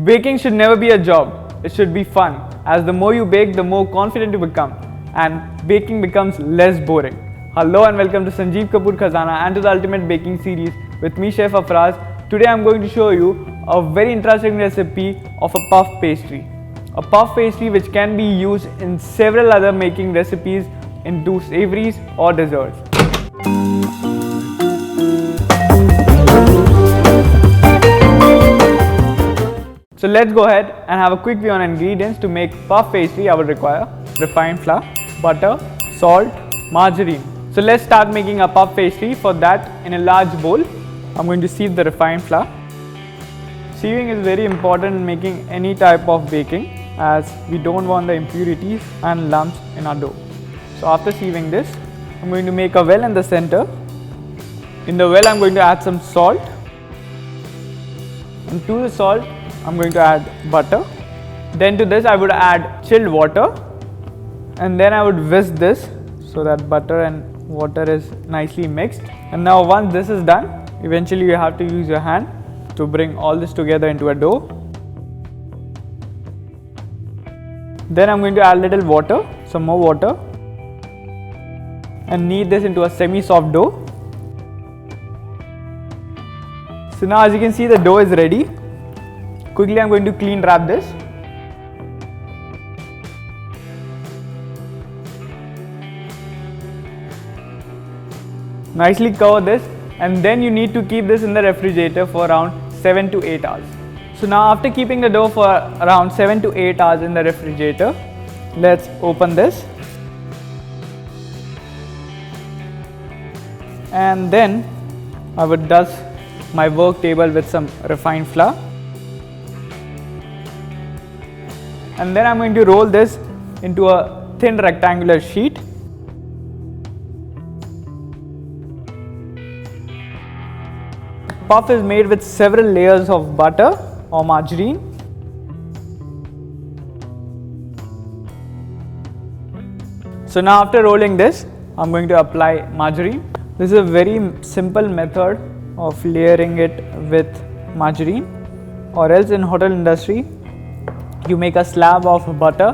Baking should never be a job, it should be fun, as the more you bake, the more confident you become, and baking becomes less boring. Hello and welcome to Sanjeev Kapoor Khazana and to the Ultimate Baking Series with me, Chef Afraz. Today I am going to show you a very interesting recipe of a puff pastry. A puff pastry which can be used in several other making recipes into savories or desserts. So let's go ahead and have a quick view on ingredients. To make puff pastry, I will require refined flour, butter, salt, margarine. So let's start making a puff pastry. For that, in a large bowl, I'm going to sieve the refined flour. Sieving is very important in making any type of baking, as we don't want the impurities and lumps in our dough. So after sieving this, I'm going to make a well in the center. In the well, I'm going to add some salt, and to the salt, I'm going to add butter. Then to this I would add chilled water, and then I would whisk this so that butter and water is nicely mixed. And now once this is done, eventually you have to use your hand to bring all this together into a dough. Then I'm going to add little water, some more water, and knead this into a semi-soft dough. So now as you can see, the dough is ready. Quickly I'm going to clean wrap this. Nicely cover this, and then you need to keep this in the refrigerator for around 7 to 8 hours. So now after keeping the dough for around 7 to 8 hours in the refrigerator, let's open this. And then I would dust my work table with some refined flour. And then I'm going to roll this into a thin rectangular sheet. Puff is made with several layers of butter or margarine. So now after rolling this, I'm going to apply margarine. This is a very simple method of layering it with margarine, or else in hotel industry, you make a slab of butter,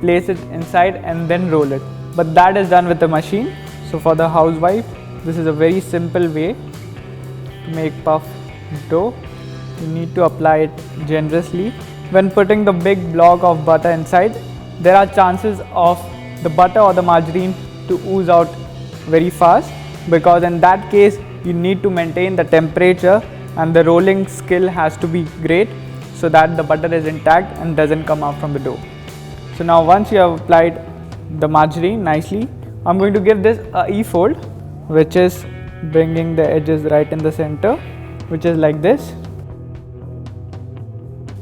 place it inside and then roll it. But that is done with a machine. So for the housewife, this is a very simple way to make puff dough. You need to apply it generously. When putting the big block of butter inside, there are chances of the butter or the margarine to ooze out very fast, because in that case you need to maintain the temperature and the rolling skill has to be great, so that the butter is intact and doesn't come out from the dough. So now once you have applied the margarine nicely, I'm going to give this a E-fold, which is bringing the edges right in the center, which is like this.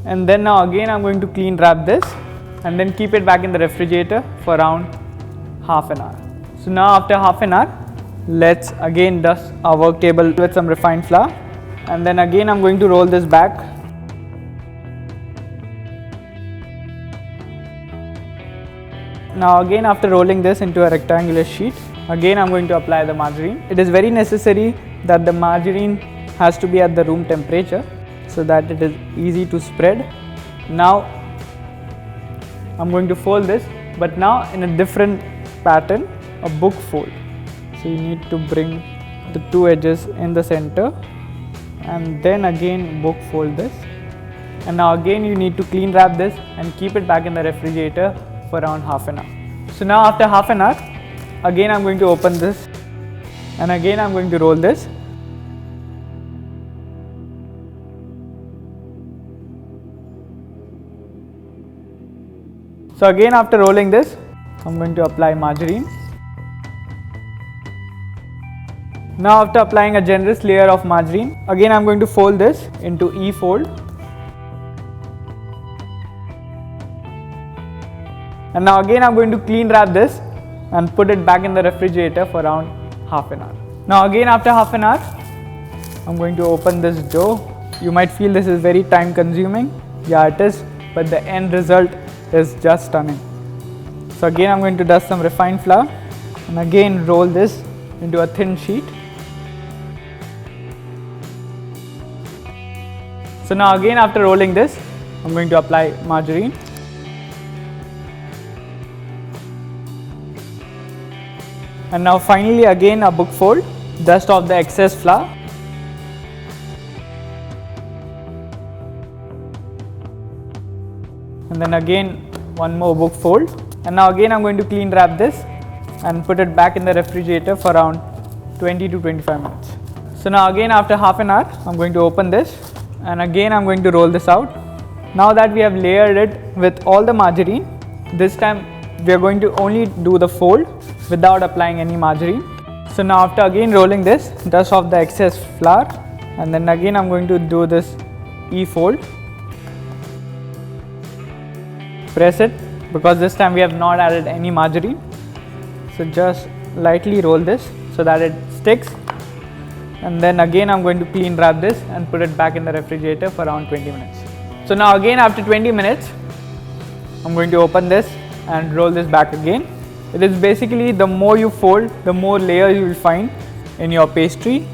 And then now again I'm going to clean wrap this and then keep it back in the refrigerator for around half an hour. So now after half an hour, let's again dust our work table with some refined flour, and then again I'm going to roll this back. Now again, after rolling this into a rectangular sheet, again I'm going to apply the margarine. It is very necessary that the margarine has to be at the room temperature so that it is easy to spread. Now I'm going to fold this, but now in a different pattern, a book fold. So you need to bring the two edges in the center and then again book fold this. And now again you need to clean wrap this and keep it back in the refrigerator for around half an hour. So now after half an hour, again I'm going to open this and again I'm going to roll this. So again after rolling this, I'm going to apply margarine. Now after applying a generous layer of margarine, again I'm going to fold this into E-fold. And now again I'm going to clean wrap this and put it back in the refrigerator for around half an hour. Now again after half an hour, I'm going to open this dough. You might feel this is very time consuming. Yeah, it is, but the end result is just stunning. So again I'm going to dust some refined flour and again roll this into a thin sheet. So now again after rolling this, I'm going to apply margarine. And now finally again a book fold, dust off the excess flour. And then again one more book fold. And now again I'm going to clean wrap this and put it back in the refrigerator for around 20 to 25 minutes. So now again after half an hour I'm going to open this and again I'm going to roll this out. Now that we have layered it with all the margarine, this time we are going to only do the fold without applying any margarine. So now after again rolling this, dust off the excess flour, and then again I'm going to do this E fold. Press it because this time we have not added any margarine. So just lightly roll this so that it sticks, and then again I'm going to clean wrap this and put it back in the refrigerator for around 20 minutes. So now again after 20 minutes I'm going to open this and roll this back again. It is basically the more you fold, the more layers you will find in your pastry.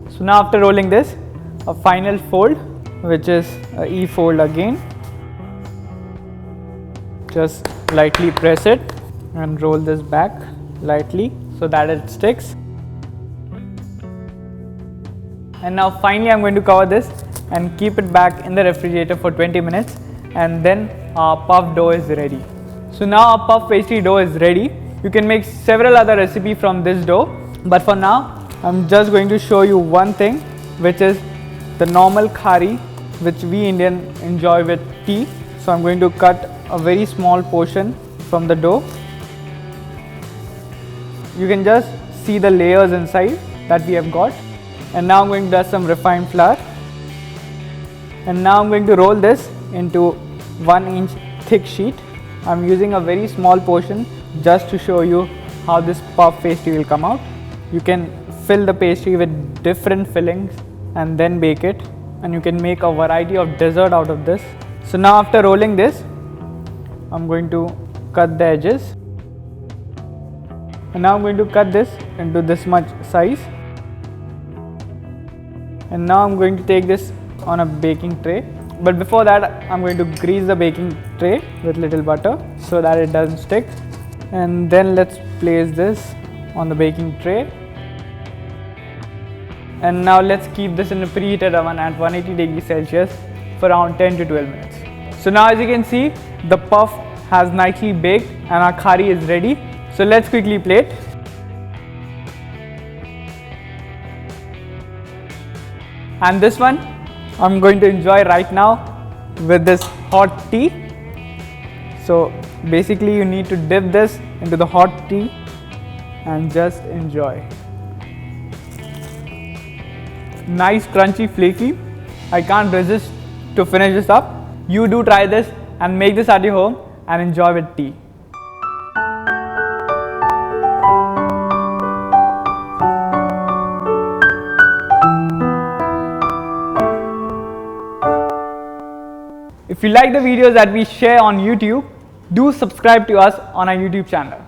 So now after rolling this, a final fold, which is a E fold again. Just lightly press it and roll this back lightly so that it sticks. And now finally I'm going to cover this and keep it back in the refrigerator for 20 minutes, and then our puff dough is ready. So now our puff pastry dough is ready. You can make several other recipes from this dough, but for now I'm just going to show you one thing, which is the normal khari which we Indian enjoy with tea. So I'm going to cut a very small portion from the dough. You can just see the layers inside that we have got. And now I'm going to dust some refined flour. And now I'm going to roll this into 1 inch thick sheet. I'm using a very small portion just to show you how this puff pastry will come out. You can fill the pastry with different fillings and then bake it, and you can make a variety of dessert out of this. So now after rolling this, I'm going to cut the edges, and now I'm going to cut this into this much size. And now I'm going to take this on a baking tray, but before that I'm going to grease the baking tray with little butter so that it doesn't stick. And then let's place this on the baking tray, and now let's keep this in a preheated oven at 180 degrees Celsius for around 10 to 12 minutes. So now as you can see, the puff has nicely baked and our khari is ready. So let's quickly plate. And this one I'm going to enjoy right now with this hot tea. So basically you need to dip this into the hot tea and just enjoy. Nice, crunchy, flaky. I can't resist to finish this up. You do try this and make this at your home and enjoy with tea. If you like the videos that we share on YouTube, do subscribe to us on our YouTube channel.